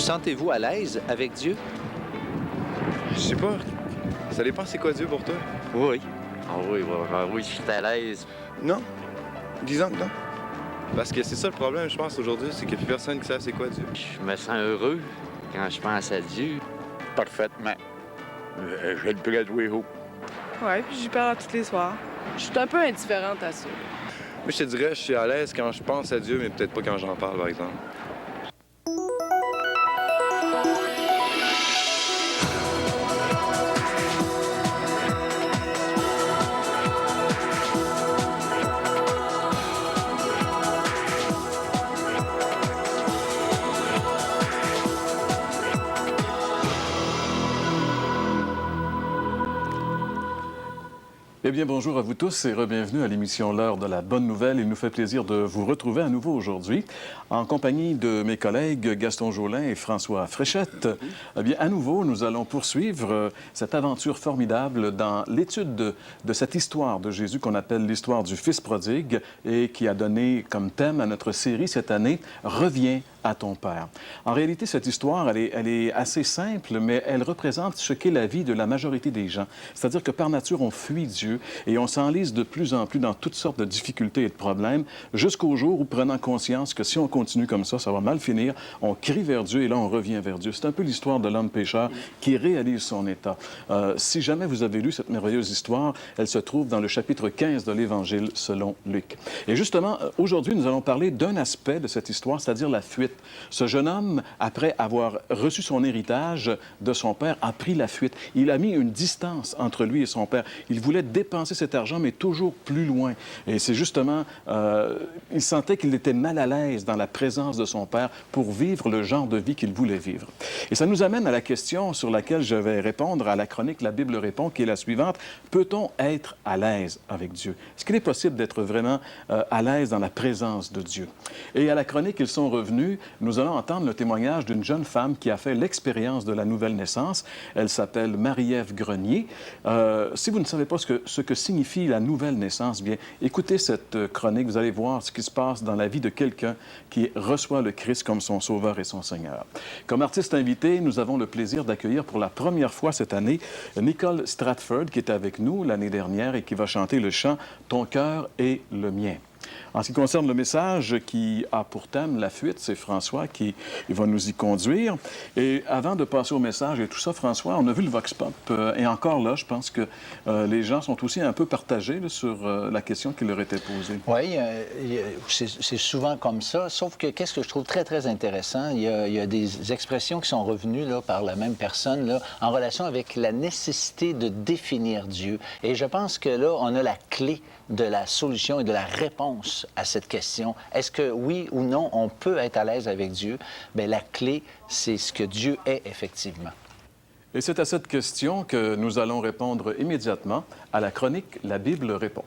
sentez-vous à l'aise avec Dieu? Je sais pas. Ça dépend c'est quoi Dieu pour toi? Oui. Ah oui, oui, je suis à l'aise. Non. Disons que non. Parce que c'est ça le problème, je pense, aujourd'hui, c'est qu'il n'y a plus personne qui sait c'est quoi Dieu. Je me sens heureux quand je pense à Dieu. Parfaitement. Je le prie à tous les jours. Ouais, puis j'y parle à tous les soirs. Je suis un peu indifférente à ça. Moi, je te dirais, je suis à l'aise quand je pense à Dieu, mais peut-être pas quand j'en parle, par exemple. Eh bien, bonjour à vous tous et bienvenue à l'émission L'heure de la bonne nouvelle. Il nous fait plaisir de vous retrouver à nouveau aujourd'hui en compagnie de mes collègues Gaston Jolin et François Fréchette. Eh bien, à nouveau, nous allons poursuivre cette aventure formidable dans l'étude de cette histoire de Jésus qu'on appelle l'histoire du Fils prodigue et qui a donné comme thème à notre série cette année « Reviens à ton Père ». En réalité, cette histoire, elle est assez simple, mais elle représente ce qu'est la vie de la majorité des gens. C'est-à-dire que par nature, on fuit Dieu et on s'enlise de plus en plus dans toutes sortes de difficultés et de problèmes, jusqu'au jour où, prenant conscience que si on continue comme ça va mal finir, on crie vers Dieu et là, on revient vers Dieu. C'est un peu l'histoire de l'homme pécheur qui réalise son état. Si jamais vous avez lu cette merveilleuse histoire, elle se trouve dans le chapitre 15 de l'Évangile selon Luc. Et justement, aujourd'hui, nous allons parler d'un aspect de cette histoire, c'est-à-dire la fuite. Ce jeune homme, après avoir reçu son héritage de son père, a pris la fuite. Il a mis une distance entre lui et son père. Il voulait dépenser cet argent, mais toujours plus loin. Et c'est justement, il sentait qu'il était mal à l'aise dans la présence de son père pour vivre le genre de vie qu'il voulait vivre. Et ça nous amène à la question sur laquelle je vais répondre à la chronique La Bible répond, qui est la suivante. Peut-on être à l'aise avec Dieu? Est-ce qu'il est possible d'être vraiment à l'aise dans la présence de Dieu? Et à la chronique, ils sont revenus. Nous allons entendre le témoignage d'une jeune femme qui a fait l'expérience de la nouvelle naissance. Elle s'appelle Marie-Ève Grenier. Si vous ne savez pas ce que signifie la nouvelle naissance, bien, écoutez cette chronique. Vous allez voir ce qui se passe dans la vie de quelqu'un qui reçoit le Christ comme son Sauveur et son Seigneur. Comme artiste invité, nous avons le plaisir d'accueillir pour la première fois cette année Nicole Stratford, qui était avec nous l'année dernière et qui va chanter le chant « Ton cœur est le mien ». En ce qui concerne le message qui a pour thème la fuite, c'est François qui va nous y conduire. Et avant de passer au message et tout ça, François, on a vu le Vox Pop. Et encore là, je pense que les gens sont aussi un peu partagés là, sur la question qui leur était posée. Oui, c'est souvent comme ça. Sauf que qu'est-ce que je trouve très, très intéressant, il y a des expressions qui sont revenues là, par la même personne là, en relation avec la nécessité de définir Dieu. Et je pense que là, on a la clé de la solution et de la réponse à cette question. Est-ce que oui ou non, on peut être à l'aise avec Dieu? Bien, la clé, c'est ce que Dieu est effectivement. Et c'est à cette question que nous allons répondre immédiatement à la chronique La Bible répond.